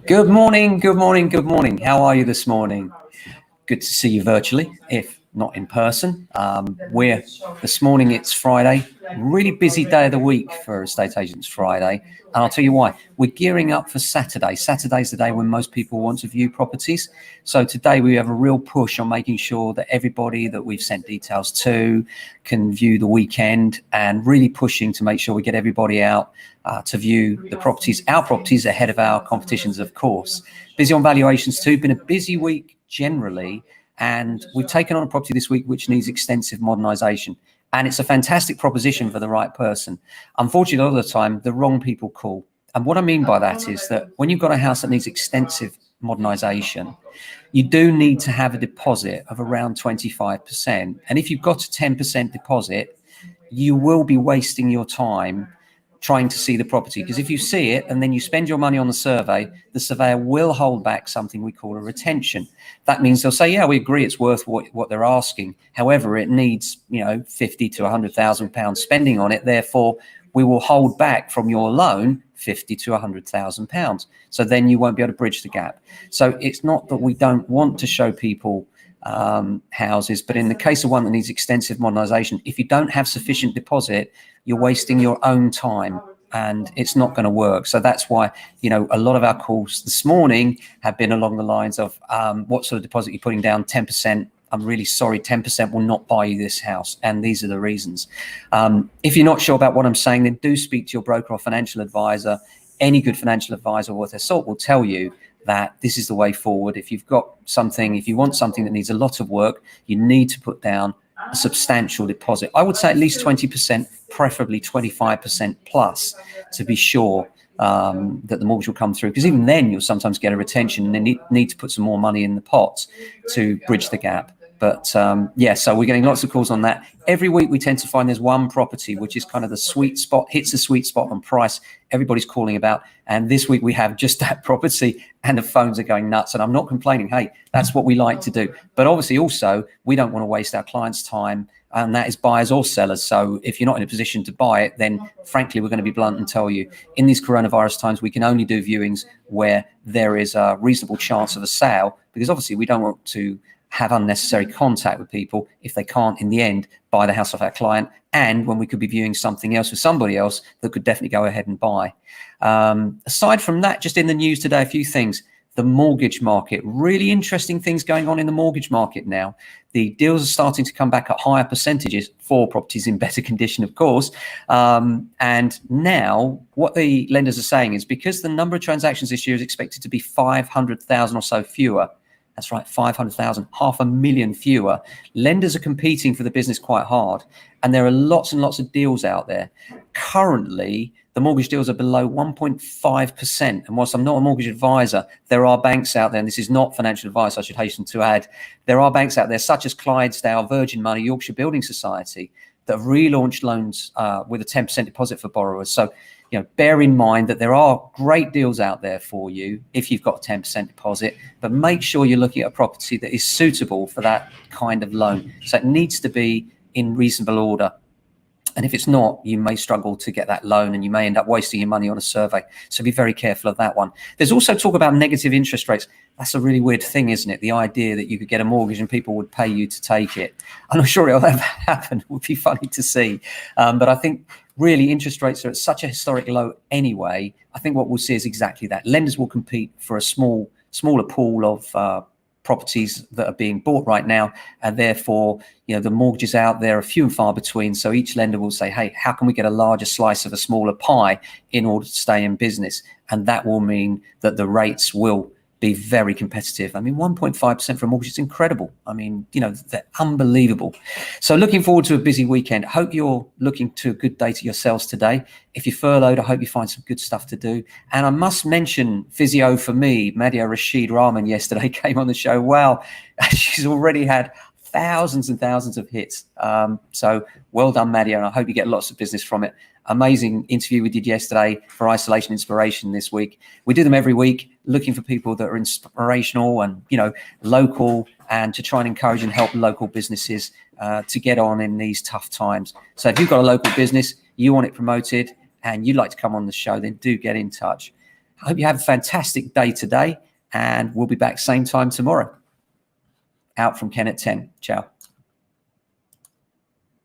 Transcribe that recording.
Good morning, good morning, good morning. How are you this morning? Good to see you virtually, if not in person. This morning, it's Friday, really busy day of the week for estate agents Friday. And I'll tell you why. We're gearing up for Saturday. Saturday's the day when most people want to view properties. So today we have a real push on making sure that everybody that we've sent details to can view the weekend, and really pushing to make sure we get everybody out to view the properties, our properties, ahead of our competitions, of course. Busy on valuations too. Been a busy week generally, and we've taken on a property this week which needs extensive modernisation, and it's a fantastic proposition for the right person. Unfortunately, a lot of the time the wrong people call, and what I mean by that is that when you've got a house that needs extensive modernisation, you do need to have a deposit of around 25%, and if you've got a 10% deposit, you will be wasting your time trying to see the property, because if you see it and then you spend your money on the surveyor will hold back something we call a retention. That means they'll say, yeah, we agree it's worth what they're asking. However, it needs, £50,000 to £100,000 spending on it. Therefore, we will hold back from your loan £50,000 to £100,000. So then you won't be able to bridge the gap. So it's not that we don't want to show people houses, but in the case of one that needs extensive modernisation, if you don't have sufficient deposit, you're wasting your own time and it's not going to work. So that's why, a lot of our calls this morning have been along the lines of what sort of deposit you're putting down. 10%. I'm really sorry, 10% will not buy you this house, and these are the reasons. If you're not sure about what I'm saying, then do speak to your broker or financial advisor. Any good financial advisor worth their salt will tell you that this is the way forward. If you want something that needs a lot of work, you need to put down a substantial deposit. I would say at least 20%, preferably 25% plus, to be sure that the mortgage will come through, because even then you'll sometimes get a retention and then need to put some more money in the pot to bridge the gap. But so we're getting lots of calls on that. Every week we tend to find there's one property which is kind of the sweet spot, hits the sweet spot on price everybody's calling about. And this week we have just that property, and the phones are going nuts. And I'm not complaining. Hey, that's what we like to do. But obviously also we don't want to waste our clients' time, and that is buyers or sellers. So if you're not in a position to buy it, then frankly, we're going to be blunt and tell you, in these coronavirus times, we can only do viewings where there is a reasonable chance of a sale, because obviously we don't want to have unnecessary contact with people if they can't in the end buy the house off our client, and when we could be viewing something else with somebody else that could definitely go ahead and buy. Aside from that, just in the news today, a few things. The mortgage market, really interesting things going on in the mortgage market now. The deals are starting to come back at higher percentages for properties in better condition, of course. And now what the lenders are saying is, because the number of transactions this year is expected to be 500,000 or so fewer, that's right, 500,000, 500,000 fewer. Lenders are competing for the business quite hard, and there are lots and lots of deals out there. Currently, the mortgage deals are below 1.5%. And whilst I'm not a mortgage advisor, there are banks out there, and this is not financial advice, I should hasten to add, there are banks out there such as Clydesdale, Virgin Money, Yorkshire Building Society, that have relaunched loans with a 10% deposit for borrowers. So, bear in mind that there are great deals out there for you if you've got a 10% deposit, but make sure you're looking at a property that is suitable for that kind of loan. So it needs to be in reasonable order. And if it's not, you may struggle to get that loan, and you may end up wasting your money on a survey. So be very careful of that one. There's also talk about negative interest rates. That's a really weird thing, isn't it? The idea that you could get a mortgage and people would pay you to take it. I'm not sure it'll ever happen. It would be funny to see. But I think really interest rates are at such a historic low anyway. I think what we'll see is exactly that. Lenders will compete for a smaller pool of properties that are being bought right now, and therefore the mortgages out there are few and far between. So each lender will say, hey, how can we get a larger slice of a smaller pie in order to stay in business? And that will mean that the rates will be very competitive. I mean, 1.5% for a mortgage is incredible. I mean, they're unbelievable. So looking forward to a busy weekend. Hope you're looking to a good day to yourselves today. If you're furloughed, I hope you find some good stuff to do. And I must mention physio for me, Madia Rashid Rahman yesterday came on the show. Wow, she's already had thousands and thousands of hits. So well done, Madia, and I hope you get lots of business from it. Amazing interview we did yesterday for Isolation Inspiration this week. We do them every week, looking for people that are inspirational and local, and to try and encourage and help local businesses to get on in these tough times. So if you've got a local business, you want it promoted, and you'd like to come on the show, then do get in touch. I hope you have a fantastic day today, and we'll be back same time tomorrow. Out from Ken at 10. Ciao.